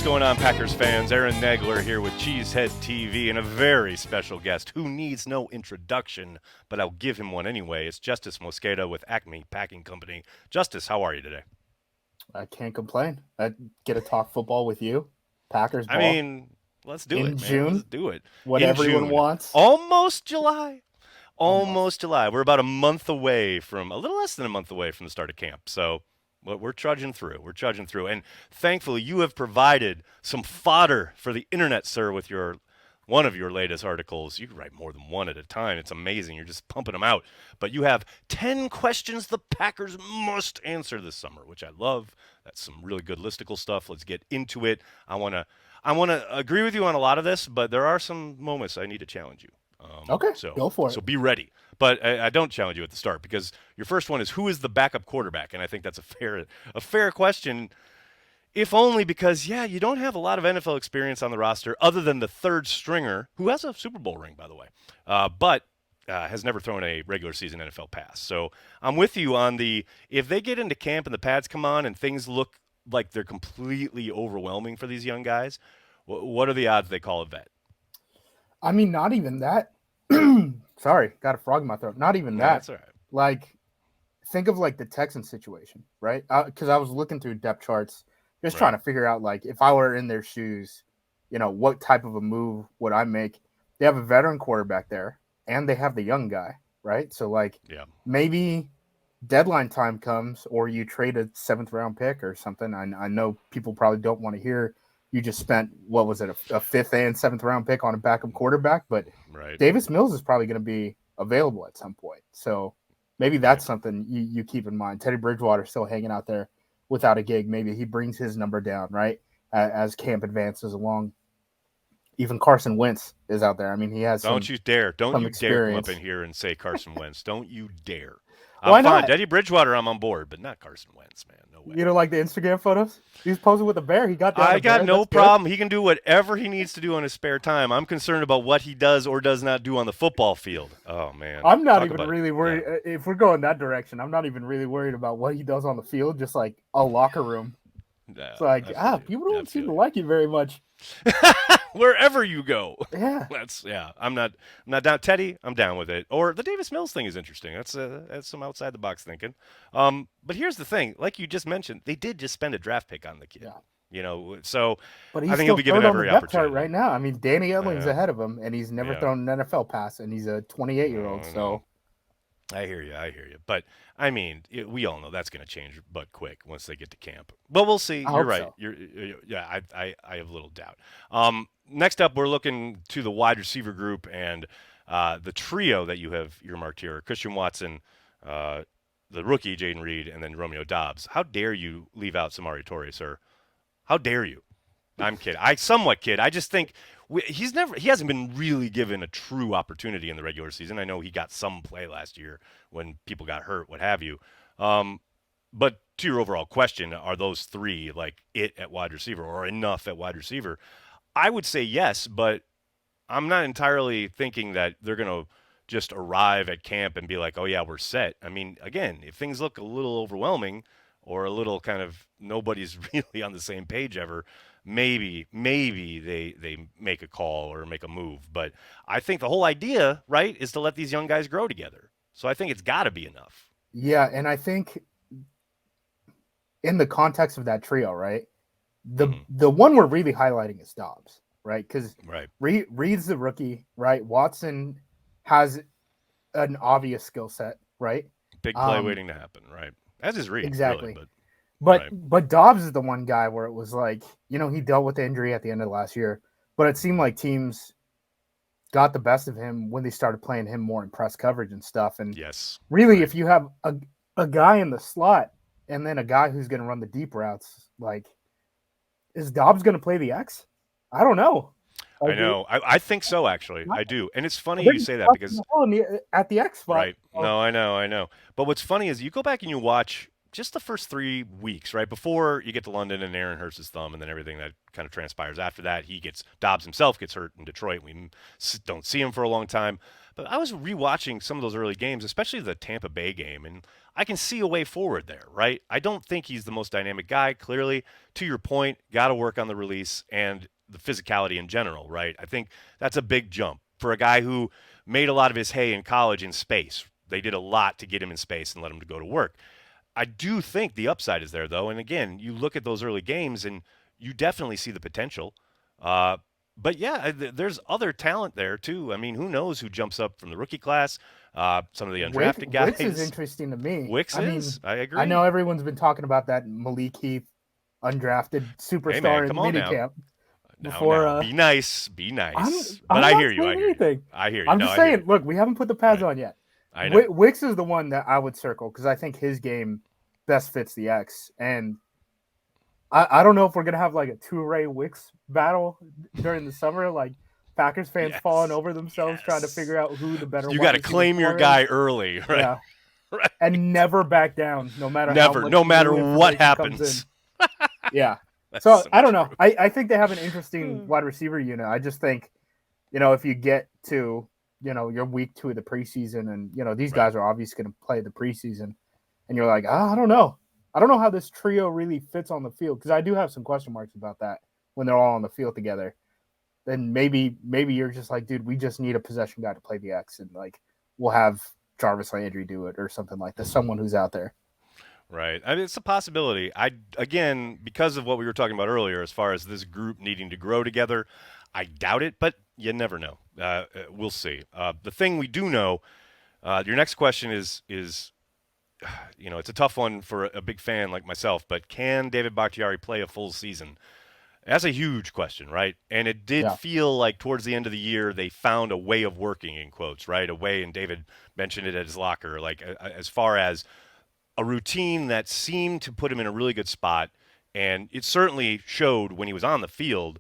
going on, Packers fans? Aaron Nagler here with Cheesehead TV and a very special guest who needs no introduction, but I'll give him one anyway. It's Justis Mosqueda with ACME Packing Company. Justis, how are you today? I can't complain. I get to talk football with you. Packers I ball mean, let's do in it, man. Let's June. do it. What In everyone June. wants. Almost July. Almost. Almost July. We're about a month away from, a little less than a month away from the start of camp. So we're trudging through. We're trudging through. And thankfully, you have provided some fodder for the internet, sir, with one of your latest articles. You write more than one at a time. It's amazing. You're just pumping them out. But you have 10 questions the Packers must answer this summer, which I love. That's some really good listicle stuff. Let's get into it. I want to agree with you on a lot of this, but there are some moments I need to challenge you. Okay, So go for so it. be ready. But I don't challenge you at the start because your first one is who is the backup quarterback, and I think that's a fair question. If only because you don't have a lot of NFL experience on the roster other than the third stringer who has a Super Bowl ring, by the way, but has never thrown a regular season NFL pass. So I'm with you on the if they get into camp and the pads come on and things look like they're completely overwhelming for these young guys, what are the odds they call a vet? I mean, not even that. Sorry, got a frog in my throat. Not even No, that. that's all right. Like, think of like the Texans situation, right? Because I was looking through depth charts, just trying Right. to figure out like if I were in their shoes, what type of a move would I make? They have a veteran quarterback there, and they have the young guy, right? So like Yeah. maybe deadline time comes, or you trade a seventh round pick or something. I know people probably don't want to hear you just spent what was it a fifth and seventh round pick on a backup quarterback, but Right. Davis Mills is probably going to be available at some point. So maybe Right. that's something you keep in mind. Teddy Bridgewater still hanging out there without a gig. Maybe he brings his number down, right? As camp advances along. Even Carson Wentz is out there. I mean, he has Don't you dare. Don't some you dare come up in experience. here and say Carson Wentz. Don't you dare. I'm Why fine. not? Teddy Bridgewater, I'm on board, but not Carson Wentz, man. No way. You know, like the Instagram photos. He's posing with a bear. He got down I a got bear. no That's good. problem. He can do whatever he needs to do on his spare time. I'm concerned about what he does or does not do on the football field. Oh, man. I'm not Talk even about it. really Yeah. worried. If we're going that direction, I'm not even really worried about what he does on the field. Just like a locker room. Yeah, It's like I feel you. people Yeah, I don't seem feel to you. like you very much. Wherever you go. Yeah. I'm not down. Teddy, I'm down with it. Or the Davis Mills thing is interesting. That's some outside the box thinking. But here's the thing, like you just mentioned, they did just spend a draft pick on the kid. Yeah. So But I he's think he'll still be given third on the every depth chart opportunity. right now. I mean, Danny Edling's Yeah, ahead of him, and he's never yeah. thrown an NFL pass, and he's a 28-year-old. I know. So I hear you. I hear you. But I mean, we all know that's going to change, but quick once they get to camp. But we'll see. I You're hope right. so. Yeah. I have little doubt. Next up, we're looking to the wide receiver group and the trio that you have earmarked here: Christian Watson, uh, the rookie Jaden Reed, and then Romeo Dobbs. How dare you leave out Samari Torre, sir? How dare you? I'm kidding. I somewhat kid. I just think he hasn't been really given a true opportunity in the regular season. I know he got some play last year when people got hurt, what have you. But to your overall question, are those three like it at wide receiver or enough at wide receiver? I would say yes, but I'm not entirely thinking that they're going to just arrive at camp and be like, oh, yeah, we're set. I mean, again, if things look a little overwhelming or a little kind of nobody's really on the same page ever, maybe they make a call or make a move. But I think the whole idea, right, is to let these young guys grow together. So I think it's got to be enough. yeah, and I think in the context of that trio, right, Hmm. the one we're really highlighting is Dobbs, right? Because Right. Reed's the rookie, right? Watson has an obvious skill set, right? Big play Um, waiting to happen, right? As is Reed, really, exactly. but But right. but Dobbs is the one guy where it was like, he dealt with the injury at the end of last year, but it seemed like teams got the best of him when they started playing him more in press coverage and stuff. And Yes. really, Right. if you have a guy in the slot and then a guy who's going to run the deep routes, like, is Dobbs going to play the X? I don't know. I Like, know. I think so, actually. I do. And it's I funny think you he's say that tough in because the hole at the X spot. right. So, No, I know, I know. But what's funny is you go back and you watch just the first 3 weeks, right? Before you get to London and Aaron hurts his thumb and then everything that kind of transpires after that. Dobbs himself gets hurt in Detroit. We don't see him for a long time. But I was rewatching some of those early games, especially the Tampa Bay game, and I can see a way forward there, right? I don't think he's the most dynamic guy, clearly. To your point, got to work on the release and the physicality in general, right? I think that's a big jump for a guy who made a lot of his hay in college in space. They did a lot to get him in space and let him to go to work. I do think the upside is there, though. And again, you look at those early games and you definitely see the potential. Uh, but yeah, there's other talent there too. I mean, who knows who jumps up from the rookie class? Some of the undrafted Wicks is guys. interesting to me. Wicks I mean, is. I I know agree. everyone's been talking about that Malik Heath undrafted Hey man, superstar in come on now. minicamp Now, before. now, be nice, be nice. But I'm I not hear you. I saying hear you. anything. I hear you. I'm No, just I hear you. saying. Look, we haven't put the pads Right. on yet. I know. Wicks is the one that I would circle because I think his game best fits the X, and I don't know if we're gonna have like a two-Ray Wicks battle during the summer, like Packers fans falling Yes. over themselves trying to Yes. figure out who the better You wide got to receiver claim your core is. guy early, right? Yeah, Right. and never back down, no matter how Never, much no matter new what information comes in. happens. Yeah. That's So so I don't know. true. I think they have an interesting wide receiver unit. I just think, if you get to, your week 2 of the preseason and, these Right. guys are obviously going to play the preseason and you're like, I don't know. I don't know how this trio really fits on the field because I do have some question marks about that when they're all on the field together. Then maybe you're just like, dude, we just need a possession guy to play the X and like we'll have Jarvis Landry do it or something like that. Someone who's out there. Right. I mean, it's a possibility. Again, because of what we were talking about earlier, as far as this group needing to grow together, I doubt it, but you never know. We'll see. The thing we do know, your next question is, it's a tough one for a big fan like myself, but can David Bakhtiari play a full season? That's a huge question, right? And it did Yeah. feel like towards the end of the year they found a way of working in quotes, right? A way, and David mentioned it at his locker, like as far as a routine that seemed to put him in a really good spot. And it certainly showed when he was on the field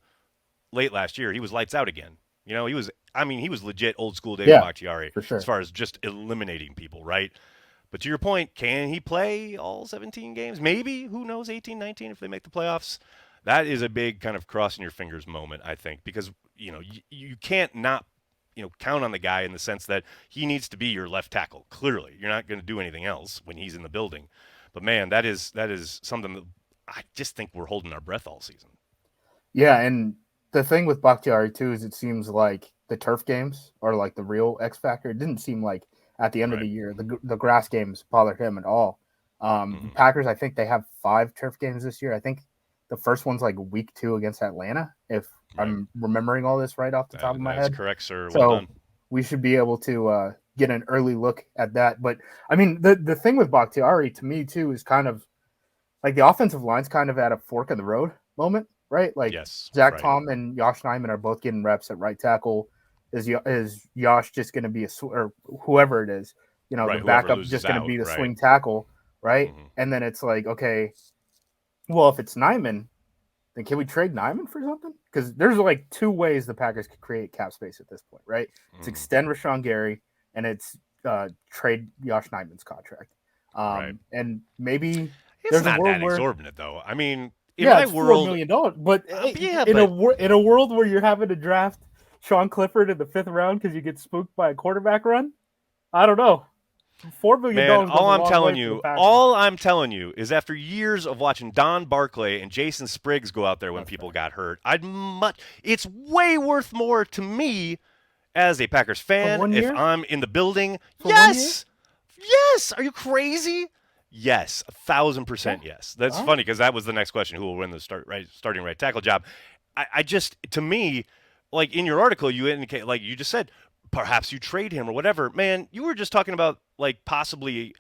late last year. He was lights out again. He was legit old school David Yeah, Bakhtiari for as sure. far as just eliminating people, right? But to your point, can he play all 17 games? Maybe. Who knows? 18, 19 if they make the playoffs. That is a big kind of crossing your fingers moment, I think, because you can't not count on the guy in the sense that he needs to be your left tackle. Clearly, you're not going to do anything else when he's in the building. But man, that is something that I just think we're holding our breath all season. Yeah, and the thing with Bakhtiari too is it seems like the turf games are like the real X factor. It didn't seem like at the end of Right. the year the grass games bothered him at all. The Mm-mm. Packers, I think they have 5 turf games this year. I think the first one's like week 2 against Atlanta, if Right. I'm remembering all this right off the top of my That is head. correct, sir. Well So done. we should be able to get an early look at that. But I mean, the thing with Bakhtiari to me too is kind of like the offensive line's kind of at a fork in the road moment, right? Like Yes. Zach Right. Tom and Josh Nyman are both getting reps at right tackle. Is Josh just going to be or whoever it is, the Right. Whoever backup loses just going to out. be the Right. swing tackle, right? Mm-hmm. And then it's like, okay, well, if it's Nyman, then can we trade Nyman for something? Because there's like 2 ways the Packers could create cap space at this point, right? It's Mm-hmm. extend Rashawn Gary and it's trade Josh Nyman's contract. Right. And maybe It's there's a not world that where exorbitant, though. I mean, in yeah, my it's $4 world, million, but yeah, in but a world where you're having to draft Sean Clifford in the 5th round because you get spooked by a quarterback run, I don't know. $4 million man, goes a long way for the Packers. all I'm telling you is after years of watching Don Barclay and Jason Spriggs go out there when That's people fair. got hurt, it's way worth more to me as a Packers For fan one if year, I'm in the building. for 1 year, Yes. Yes. Are you crazy? Yes, 1,000% yeah. yes. That's All right. funny because that was the next question: who will win the starting right tackle job? I just, to me, like in your article, you indicate, like you just said, perhaps you trade him or whatever. Man, you were just talking about like possibly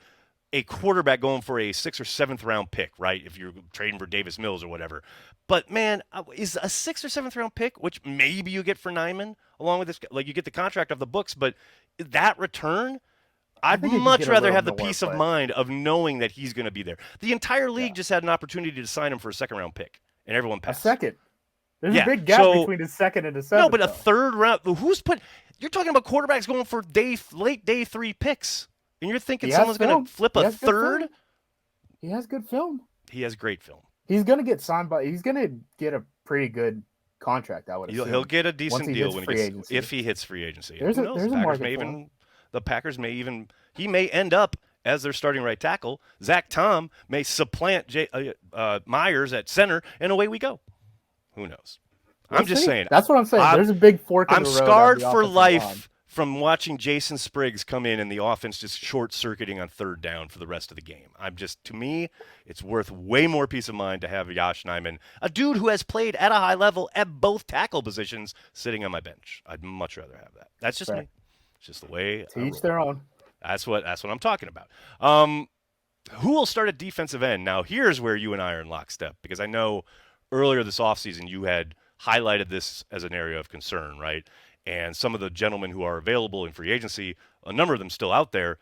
a quarterback going for a 6th or 7th round pick, right? If you're trading for Davis Mills or whatever. But man, is a 6th or 7th round pick, which maybe you get for Nyman along with this, like you get the contract off the books, but that return, I I'd think it could much get a rather little have the nowhere peace of play. mind of knowing that he's going to be there. The entire league Yeah, just had an opportunity to sign him for a 2nd round pick, and everyone a passed. second. There's a Yeah. big gap So between a second and a no, seventh, but a though. 3rd round. Who's put? You're talking about quarterbacks going for late day 3 picks, and you're thinking He has someone's going to film. flip He a has good third? film. He has good film. He has great film. He's gonna get signed by. He's gonna get a pretty good contract, I would He'll assume, get a once decent he deal hits when he free gets agency. if he hits free agency. And There's who a knows? there's a market for him. The Packers may even he may end up as their starting right tackle. Zach Tom may supplant Myers at center, and away we go. Who knows? We'll I'm just see. saying. That's what I'm saying. I'm There's a big fork in I'm the road on scarred the for offensive line. life from watching Jason Spriggs come in and the offense just short circuiting on third down for the rest of the game. To me, it's worth way more peace of mind to have Josh Nijman, a dude who has played at a high level at both tackle positions, sitting on my bench. I'd much rather have that. That's just Fair. me. It's just the way To I each roll. their own. That's what I'm talking about. Who will start at defensive end? Now, here's where you and I are in lockstep because I know earlier this offseason you had highlighted this as an area of concern, right? And some of the gentlemen who are available in free agency, a number of them still out there.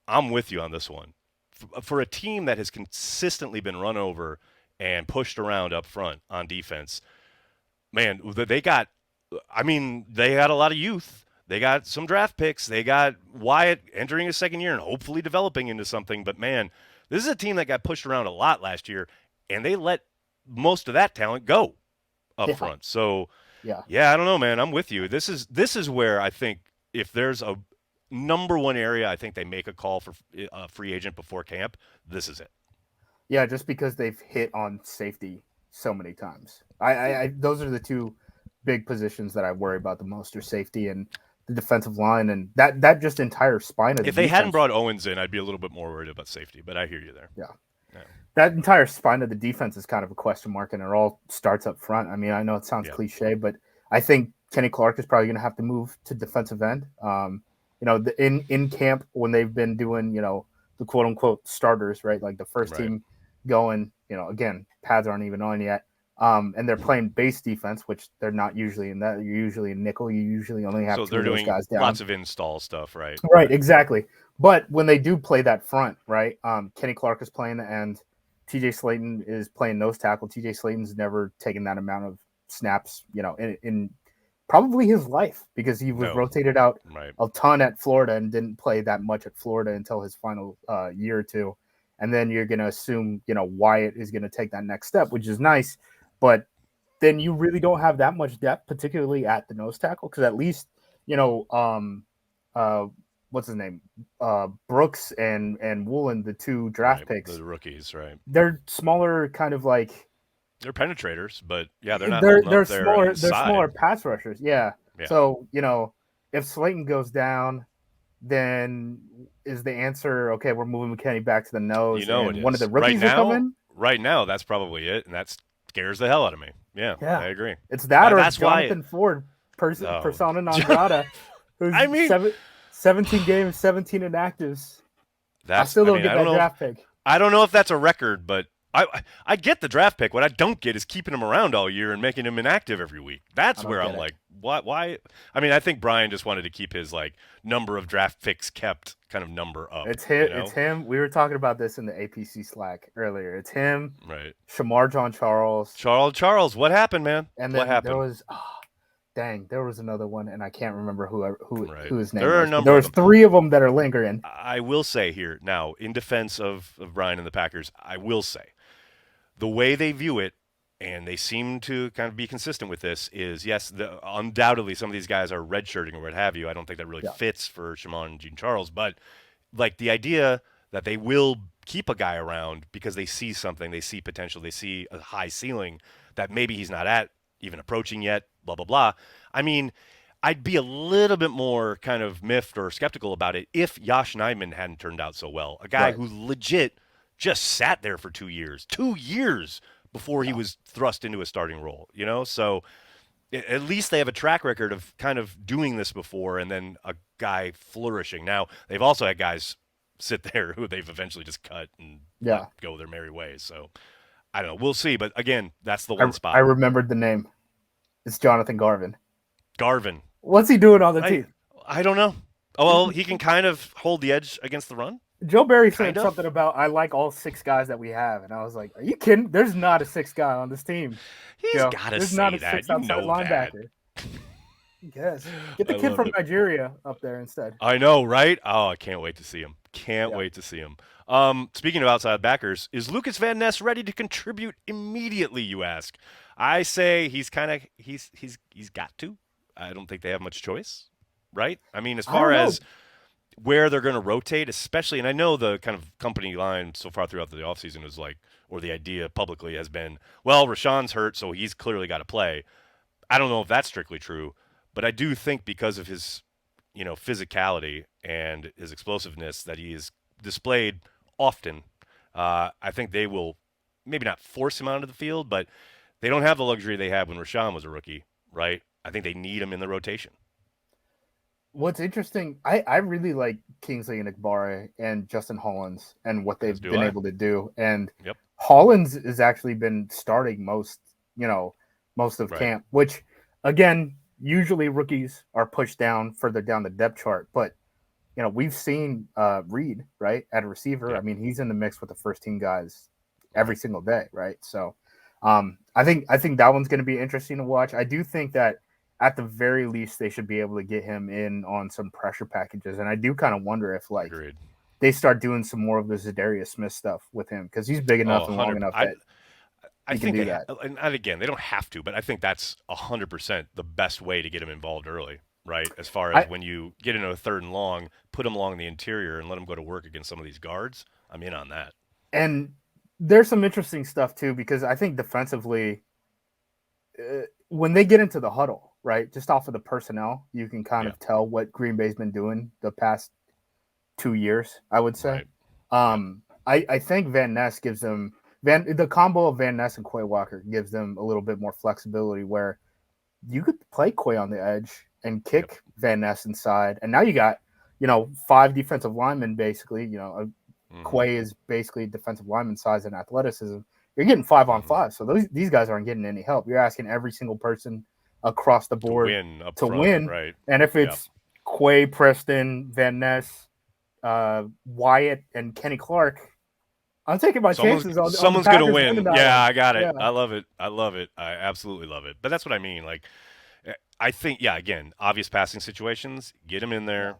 I'm with you on this one. For a team that has consistently been run over and pushed around up front on defense, man, they got a lot of youth. They got some draft picks. They got Wyatt entering his second year and hopefully developing into something. But man, this is a team that got pushed around a lot last year, and they let most of that talent go up front. So, yeah, I don't know, man. I'm with you. This is where I think if there's a number one area, I think they make a call for a free agent before camp. This is it. Yeah, just because they've hit on safety so many times. Those are the two big positions that I worry about the most: are safety and the defensive line, and that just entire spine of the If they defense. hadn't brought Owens in, I'd be a little bit more worried about safety. But I hear you there. Yeah. That entire spine of the defense is kind of a question mark, and it all starts up front. I mean, I know it sounds cliche, but I think Kenny Clark is probably going to have to move to defensive end. In camp when they've been doing, the quote unquote starters, right? Like the first team going, again, pads aren't even on yet. And they're playing base defense, which they're not usually in that. You're usually in nickel. You usually only have two of those guys down. Lots of install stuff, right? Right, exactly. But when they do play that front, right, Kenny Clark is playing the end. TJ Slayton is playing nose tackle. TJ Slayton's never taken that amount of snaps, in probably his life because he was rotated out a ton at Florida and didn't play that much at Florida until his final year or two. And then you're going to assume, Wyatt is going to take that next step, which is nice. But then you really don't have that much depth, particularly at the nose tackle, because at least, what's his name? Brooks and Woolen, the two draft picks. The rookies, right? They're smaller, kind of like they're penetrators, but they're not. They're smaller. They're smaller pass rushers. Yeah. So if Slayton goes down, then is the answer okay? We're moving McKinney back to the nose. And one of the rookies will come in. Right now, that's probably it, and that scares the hell out of me. Yeah, I agree. It's that, or that's Jonathan Ford, persona non grata, who's 17 games, 17 inactives. I still don't get that draft pick. I don't know if that's a record, but I get the draft pick. What I don't get is keeping him around all year and making him inactive every week. That's where I'm like, why? I mean, I think Brian just wanted to keep his number of draft picks kept kind of number up. It's him. It's him. We were talking about this in the APC Slack earlier. It's him. Right. Shamar John Charles. Charles. What happened, man? And then what happened? There was. There was another one, and I can't remember who his name was. There was three of them that are lingering. I will say here now, in defense of Brian and the Packers, I will say the way they view it, and they seem to kind of be consistent with this, is yes, undoubtedly some of these guys are redshirting or what have you. I don't think that really fits for Shimon and Jean Charles, but the idea that they will keep a guy around because they see something, they see potential, they see a high ceiling that maybe he's not at, even approaching yet, blah, blah, blah. I mean, I'd be a little bit more kind of miffed or skeptical about it if Josh Nijman hadn't turned out so well. A guy who legit just sat there for 2 years. 2 years before he was thrust into a starting role, So at least they have a track record of kind of doing this before and then a guy flourishing. Now, they've also had guys sit there who they've eventually just cut and let go their merry ways. So I don't know. We'll see. But again, that's the one spot. I remembered the name. It's Jonathan Garvin. Garvin. What's he doing on the team? I don't know. Oh, well, he can kind of hold the edge against the run. Joe Barry said something about, I like all 6 guys that we have. And I was like, are you kidding? There's not a 6th guy on this team. He's got to say that. There's not a 6th outside linebacker. Yes. Get the kid from Nigeria up there instead. I know, right? Oh, I can't wait to see him. Can't wait to see him. Speaking of outside backers, is Lucas Van Ness ready to contribute immediately, you ask? I say he's got to. I don't think they have much choice, right? I mean, as I far don't know. as where they're going to rotate, especially, and I know the kind of company line so far throughout the offseason is like, or the idea publicly has been, well, Rashawn's hurt, so he's clearly got to play. I don't know if that's strictly true, but I do think because of his, physicality and his explosiveness that he is displayed often, I think they will maybe not force him onto the field, but they don't have the luxury they had when Rashawn was a rookie, right? I think they need him in the rotation. What's interesting, I really like Kingsley and Igbare and Justin Hollins and what As they've do been I. able to do. And Yep. Hollins has actually been starting most of Right. camp, which again, usually rookies are pushed down further down the depth chart. But we've seen Reed, right, at a receiver. I Yep. mean, he's in the mix with the first team guys every Right. single day, right? So I think that one's going to be interesting to watch. I do think that at the very least they should be able to get him in on some pressure packages, and I do kind of wonder if like Agreed. they start doing some more of the Zadarius Smith stuff with him because he's big Oh, enough and long 100. enough I that I he can think do they that. and again, they don't have to, but I think that's 100% the best way to get him involved early, right? As far as I when you get into a third and long, put him along the interior and let him go to work against some of these guards. I'm in on that. and there's some interesting stuff too because I think defensively when they get into the huddle, right, just off of the personnel, you can kind Yeah. of tell what Green Bay's been doing the past 2 years, I would say. Right. Yep. I think Van Ness gives them the combo of Van Ness and Quay Walker gives them a little bit more flexibility where you could play Quay on the edge and Yep. kick Van Ness inside, and now you got five defensive linemen basically. Mhm. Quay is basically defensive lineman size and athleticism. You're getting 5 on 5, Mhm. so these guys aren't getting any help. You're asking every single person across the To board win up to front, win, right? and if Yep. it's Quay, Preston, Van Ness, Wyatt, and Kenny Clark, I'm taking my Someone's chances on the someone's gonna Packers winning win. that Yeah, one. I got it. Yeah, I love it. I love it. I absolutely love it. But that's what I mean. Like, I think, yeah, again, obvious passing situations, get him in yeah. there,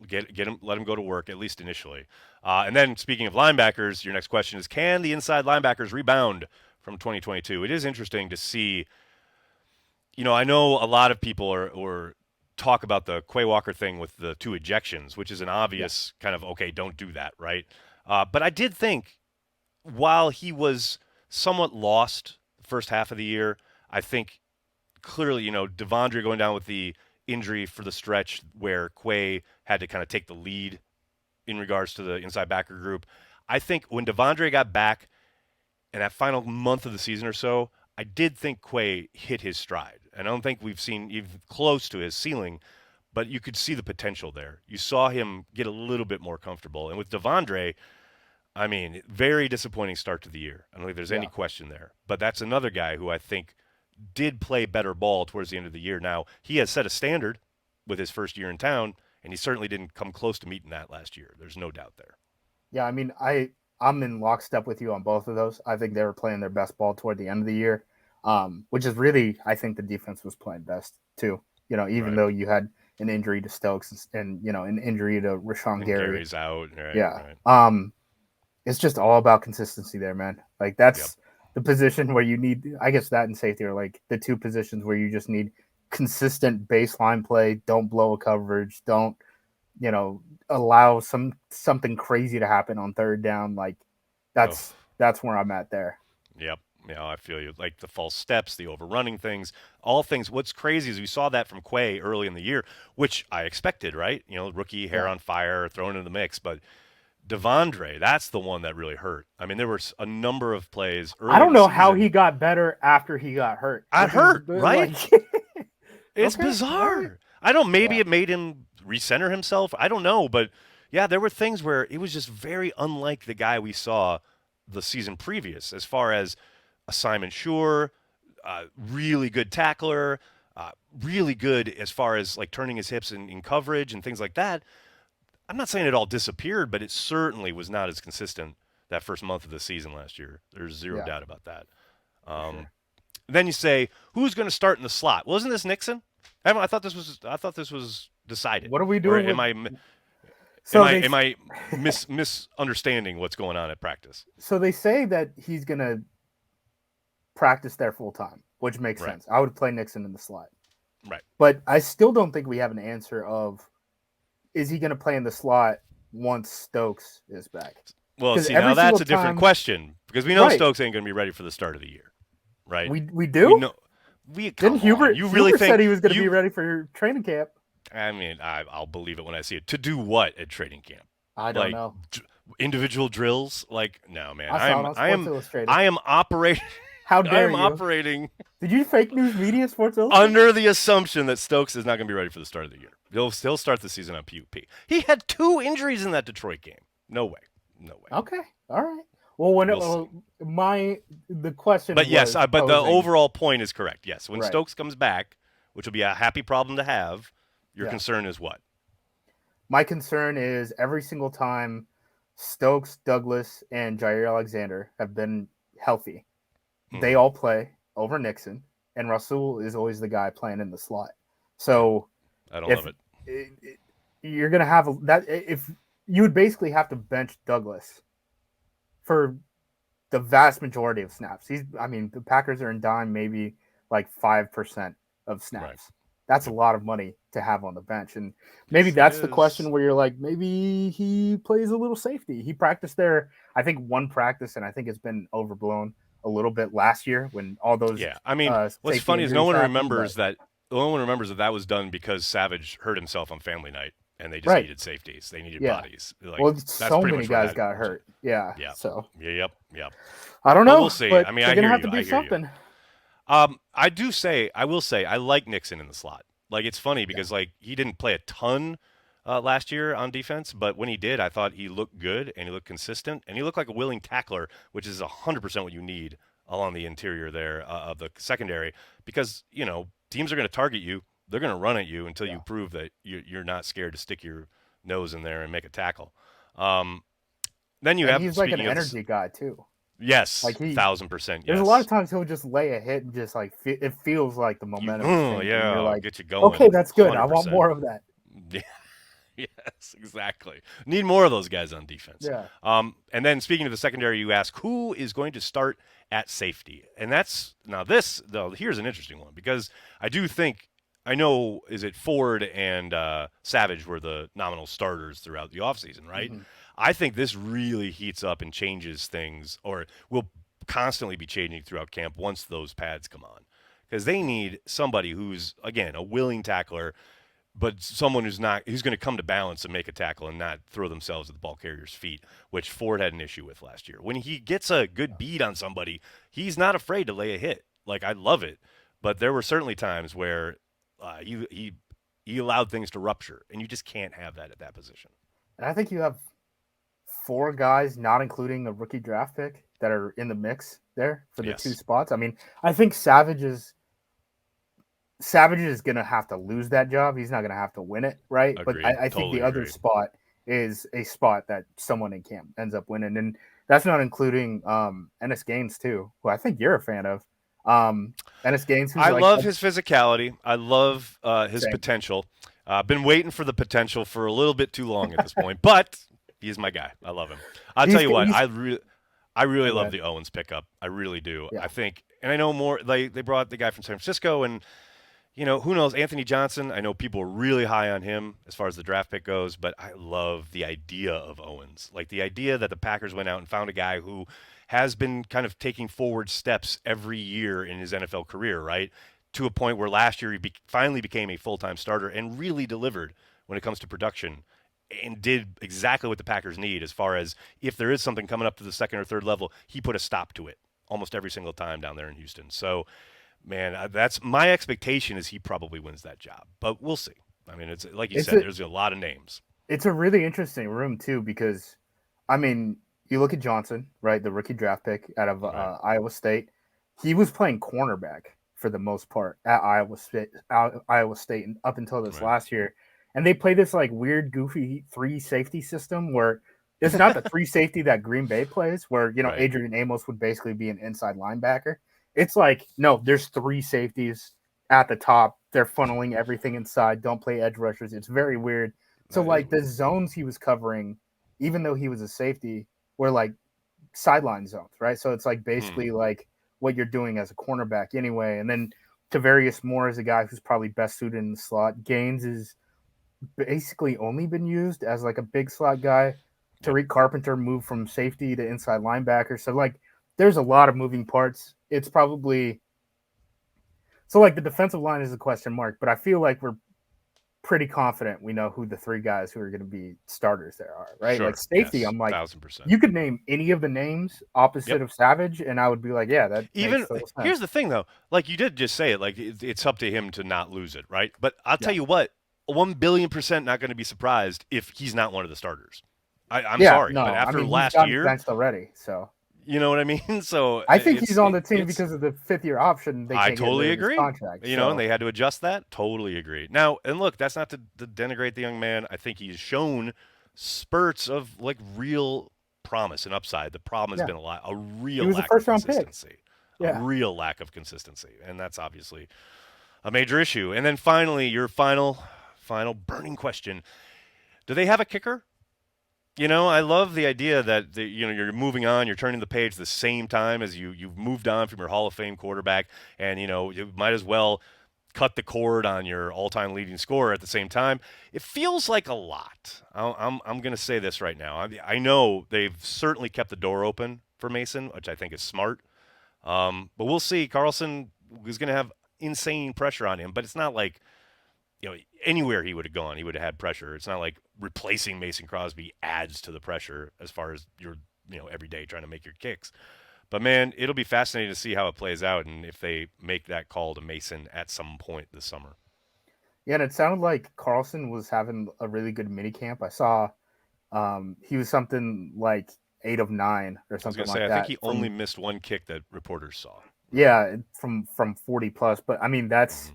get him, let him go to work at least initially. And then speaking of linebackers, your next question is, can the inside linebackers rebound from 2022? It is interesting to see. I know a lot of people or talk about the Quay Walker thing with the two ejections, which is an Yeah. obvious kind of okay, don't do that, right? But I did think while he was somewhat lost the first half of the year, I think clearly, Devondre going down with the injury for the stretch where Quay had to kind of take the lead in regards to the inside backer group. I think when Devondre got back in that final month of the season or so, I did think Quay hit his stride. And I don't think we've seen even close to his ceiling, but you could see the potential there. You saw him get a little bit more comfortable. And with Devondre, I mean, very disappointing start to the year. I don't think there's any Yeah. question there. But that's another guy who I think did play better ball towards the end of the year. Now, he has set a standard with his first year in town, and he certainly didn't come close to meeting that last year. There's no doubt there. Yeah, I mean, I'm in lockstep with you on both of those. I think they were playing their best ball toward the end of the year, which is really, I think the defense was playing best too. Even Right. though you had an injury to Stokes and an injury to Rashawn And Gary. Gary's out. Right, Yeah, right. it's just all about consistency there, man. Like Yep. that's the position where you need. I guess that and safety are like the two positions where you just need consistent baseline play. Don't blow a coverage. Don't you know allow something crazy to happen on third down. Like Oh, that's where I'm at there. yep. I feel you. Like the false steps, the overrunning things, all things. What's crazy is we saw that from Quay early in the year, which I expected, right? Rookie, hair Yeah. on fire, thrown in the mix. But Devondre, that's the one that really hurt. I mean, there were a number of plays I early in don't the know how he season. got better after he got hurt, I which is hurt, right? like It's okay, all right, bizarre. I don't. Maybe yeah, it made him recenter himself. I don't know, but yeah, there were things where it was just very unlike the guy we saw the season previous, as far as Simon Shure, really good tackler, really good as far as like turning his hips in coverage and things like that. I'm not saying it all disappeared, but it certainly was not as consistent that first month of the season last year. There's zero yeah, doubt about that. for Um, sure. then you say, who's going to start in the slot? Wasn't this Nixon? I thought this was decided, What are we or doing am with? I am So I they am I misunderstanding what's going on at practice? so they say that he's gonna practice there full time. which makes Right. sense. I would play Nixon in the slot. Right. But I still don't think we have an answer of is he going to play in the slot once Stokes is back? Well, Because see, now every that's single a different time, question because we know right? Stokes ain't going to be ready for the start of the year, right? We We do. know. We Didn't come on. You really Hubert think said he was going to be you? ready for training camp? I mean, I'll believe it when I see it. To do what at training camp? I don't Like know. individual drills? Like no, man. I saw it on Sports Illustrated. I am operating. How I dare am you? operating Did you fake news media Sports Illustrated? under the assumption that Stokes is not going to be ready for the start of the year. He'll start the season on PUP. He had 2 injuries in that Detroit game. No way. No way. Okay, all right. Well, when We'll see. the question But yes, was but the posing, overall point is correct. Yes, when right? Stokes comes back, which will be a happy problem to have, your Yeah. concern is what? My concern is every single time Stokes, Douglas, and Jair Alexander have been healthy, they Mm-hmm. all play over Nixon, and Rasul is always the guy playing in the slot. Yeah, So I don't love if it. you're gonna have that, if you would basically have to bench Douglas for the vast majority of snaps. The Packers are in dime maybe like 5% of Right. snaps. That's a Yep. lot of money to have on the bench. And maybe Yes, it that's the is. question where you're like, maybe he plays a little safety. He practiced there, I think, one practice, and I think it's been overblown a little bit last year when all those Yeah, I mean, what's safety funny is injuries happened. But no one remembers that was done because Savage hurt himself on family night, and they just right, needed safeties. They needed yeah. bodies. Like Well, that's so pretty many much where guys that. got hurt. Yeah. Yeah. So Yeah. Yep. Yep. I don't But we'll know, see. but I mean, they're I gonna hear have you. to do I hear you. something. I will say, I like Nixon in the slot. Like, it's funny Yeah. because, like, he didn't play a ton last year on defense, but when he did, I thought he looked good and he looked consistent and he looked like a willing tackler, which is 100% what you need along the interior there of the secondary because, teams are going to target you. They're going to run at you until you Yeah. prove that you're not scared to stick your nose in there and make a tackle. Um, then you And have, he's like an speaking of this, energy guy too. yes, Like he 1,000% There's a lot of yes. times he'll just lay a hit and just like it feels like the momentum is changing, and you're Yeah, like, get you okay, going, that's good. I want 100%. more of that. Yeah, yes, exactly. Need more of those guys on defense. Yeah. And then speaking of the secondary, you ask who is going to start at safety, and that's now this though. Here's an interesting one because I do think I know is it Ford and Savage were the nominal starters throughout the offseason, right? Hmm. I think this really heats up and changes things, or will constantly be changing throughout camp once those pads come on because they need somebody who's again a willing tackler but someone who's going to come to balance and make a tackle and not throw themselves at the ball carrier's feet, which Ford had an issue with last year. When he gets a good beat on somebody, he's not afraid to lay a hit. Like I love it, but there were certainly times where he allowed things to rupture, and you just can't have that at that position. And I think you have four guys, not including a rookie draft pick, that are in the mix there for the two Yes, spots. I mean, I think Savage is gonna have to lose that job. He's not gonna have to win it, right? But agreed. I think Totally the other agree. spot is a spot that someone in camp ends up winning, and that's not including Ennis Gaines too, who I think you're a fan of. Ennis Gaines, who's I like love his physicality. I love his same. potential. Been waiting for the potential for a little bit too long at this point, but he's my guy. I love him. I'll tell you what, He's I really oh, go love ahead. the Owens pickup. I really do. Yeah. I think, and I know more. They brought the guy from San Francisco, and who knows? Anthony Johnson. I know people are really high on him as far as the draft pick goes, but I love the idea of Owens. Like the idea that the Packers went out and found a guy who has been kind of taking forward steps every year in his NFL career, right? To a point where last year he finally became a full-time starter and really delivered when it comes to production and did exactly what the Packers need as far as if there is something coming up to the second or third level, he put a stop to it almost every single time down there in Houston. So, man, that's my expectation is he probably wins that job, but we'll see. I mean, it's like you It's said, a there's a lot of names. it's a really interesting room too because, I mean, you look at Johnson, right, the rookie draft pick out of Right, Iowa State. He was playing cornerback for the most part at Iowa State, and up until this right. last year, and they play this like weird, goofy three safety system where it's not the three safety that Green Bay plays, where Right. Adrian Amos would basically be an inside linebacker. It's like no, there's three safeties at the top. They're funneling everything inside. Don't play edge rushers. It's very weird. So That is like the weird. zones he was covering, even though he was a safety, were like sideline zones, right? So it's like Hmm. basically like what you're doing as a cornerback anyway. And then Tavarius Moore is a guy who's probably best suited in the slot. Gaines is basically only been used as like a big slot guy. Yep. Tariq Carpenter moved from safety to inside linebacker. So like there's a lot of moving parts. It's probably so like the defensive line is a question mark, but I feel like we're pretty confident we know who the three guys who are going to be starters there are, right? Like Sure. safety, Yes. I'm like, 1000%. you could name any of the names Yep. opposite of Savage, and I would be like, yeah, that makes Even total here's sense. the thing though, like you did just say it, like it's up to him to not lose it, right? But I'll tell Yeah. you what, 1 billion% not going to be surprised if he's not one of the starters. I'm Yeah, sorry, but no, I after mean, he's last gotten year, benched already. So you know what I mean. So I think he's on the team it's because of the 5th-year option. They I can't get rid totally of his agree. contract. You know, and So, they had to adjust that. Totally agree. Now, and look, that's not to denigrate the young man. I think he's shown spurts of like real promise and upside. The problem has yeah, been a he real was a lack of first-round pick. consistency, a Yeah. real lack of consistency, and that's obviously a major issue. And then finally, your final burning question: do they have a kicker? You know, I love the idea that you're moving on, you're turning the page the same time as you've moved on from your Hall of Fame quarterback, and you might as well cut the cord on your all-time leading scorer at the same time. It feels like a lot. I'm going to say this right now. I know they've certainly kept the door open for Mason, which I think is smart. But we'll see. Carlson is going to have insane pressure on him, but it's not like anywhere he would have gone, he would have had pressure. It's not like replacing Mason Crosby adds to the pressure as far as you're, every day trying to make your kicks. But man, it'll be fascinating to see how it plays out and if they make that call to Mason at some point this summer. Yeah, and it sounded like Carlson was having a really good mini camp. I saw he was something like 8 of 9 or I was something going to say, like I think that he only from missed one kick that reporters saw. Right. yeah, from 40 plus. But I mean, that's Mm-hmm.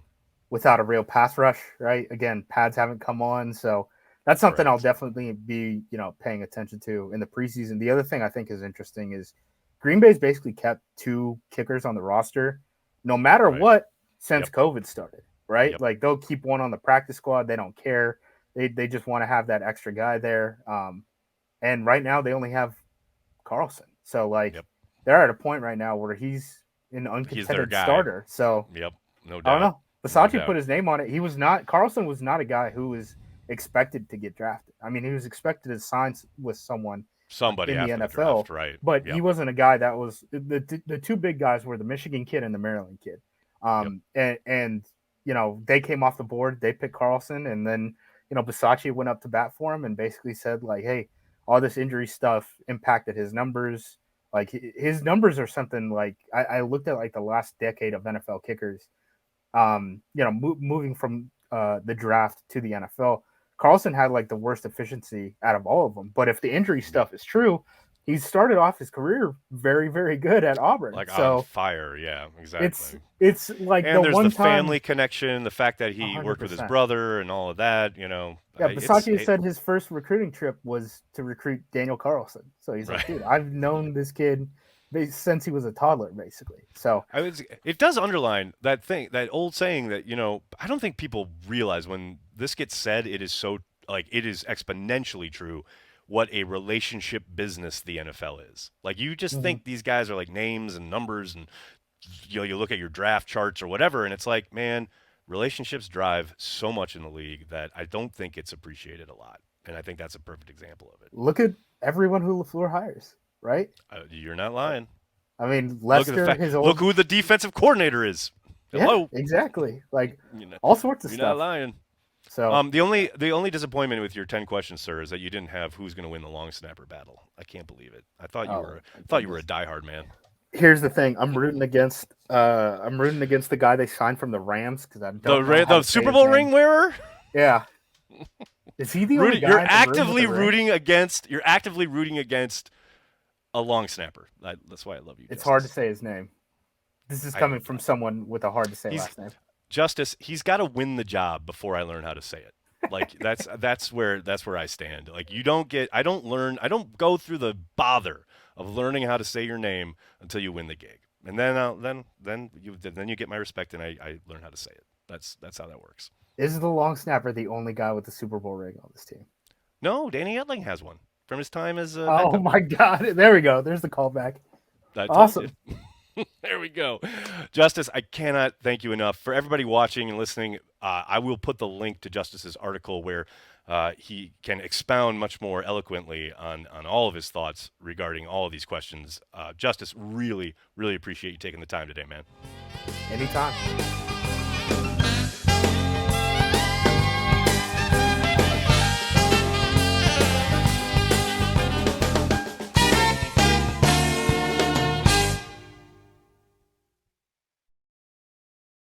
without a real pass rush, right? Again, pads haven't come on, so that's something I'll Correct. definitely be paying attention to in the preseason. The other thing I think is interesting is Green Bay's basically kept two kickers on the roster, no matter Right. what, since Yep. COVID started, right? Yep. Like they'll keep one on the practice squad. They don't care. They just want to have that extra guy there. And right now they only have Carlson, so like Yep. they're at a point right now where he's an He's their uncontended guy. starter. So Yep. No I don't doubt. know. No Versace put doubt. his name on it. He was not Carlson was not a guy who was expected to get drafted. I mean, he was expected to sign with someone Somebody in the after the NFL, draft, right? but he Yep. wasn't a guy that was the two big guys were the Michigan kid and the Maryland kid. Yep. And they came off the board. They picked Carlson, and then Versace went up to bat for him and basically said like, "Hey, all this injury stuff impacted his numbers. Like his numbers are something like I looked at like the last decade of NFL kickers moving from the draft to the NFL, Carlson had like the worst efficiency out of all of them. But if the injury Yep. stuff is true, he started off his career very, very good at Auburn. Like on So fire. Yeah, it's exactly. it's like the And there's the one time family connection, the fact that he worked with his 100%. brother and all of that. Yeah, It's Basaki said his first recruiting trip was to recruit Daniel Carlson. So he's like, right. dude, I've known this kid since he was a toddler, basically. So It does underline that thing, that old saying that I don't think people realize when this gets said. It is so like it is exponentially true. What a relationship business the NFL is. Like you just mhm. think these guys are like names and numbers, and you look at your draft charts or whatever, and it's like, man, relationships drive so much in the league that I don't think it's appreciated a lot. And I think that's a perfect example of it. Look at everyone who LaFleur hires, right? You're not lying. I mean, Look at the Lester, fact. his Look old, who the defensive coordinator is. yeah, Hello. exactly. Like You know, all sorts of you're not stuff. lying. So, The only disappointment with your 10 questions, sir, is that you didn't have who's going to win the long snapper battle. I can't believe it. I thought you oh were my thought you were a goodness. diehard man. Here's the thing: I'm rooting against the guy they signed from the Rams because I don't know how The to say Super his Bowl name. ring wearer. Yeah, is he the only Rooting, you're guy in the room with actively a ring? rooting against. You're actively rooting against a long snapper. That's why I love you, It's hard to Justice. say his name. This is I coming know from that. someone with a hard to say He's last name. Justice. He's got to win the job before I learn how to say it. Like that's where I stand. Like you don't get. I don't go through the bother of learning how to say your name until you win the gig, and then you get my respect, and I learn how to say it. That's how that works. Is the long snapper the only guy with the Super Bowl ring on this team? No, Danny Edling has one from his time as a Oh backup. my God! There we go. There's the callback. I told you. Awesome. There we go. Justice, I cannot thank you enough. For everybody watching and listening, I will put the link to Justice's article where he can expound much more eloquently on all of his thoughts regarding all of these questions. Justice, really, really appreciate you taking the time today, man. Anytime.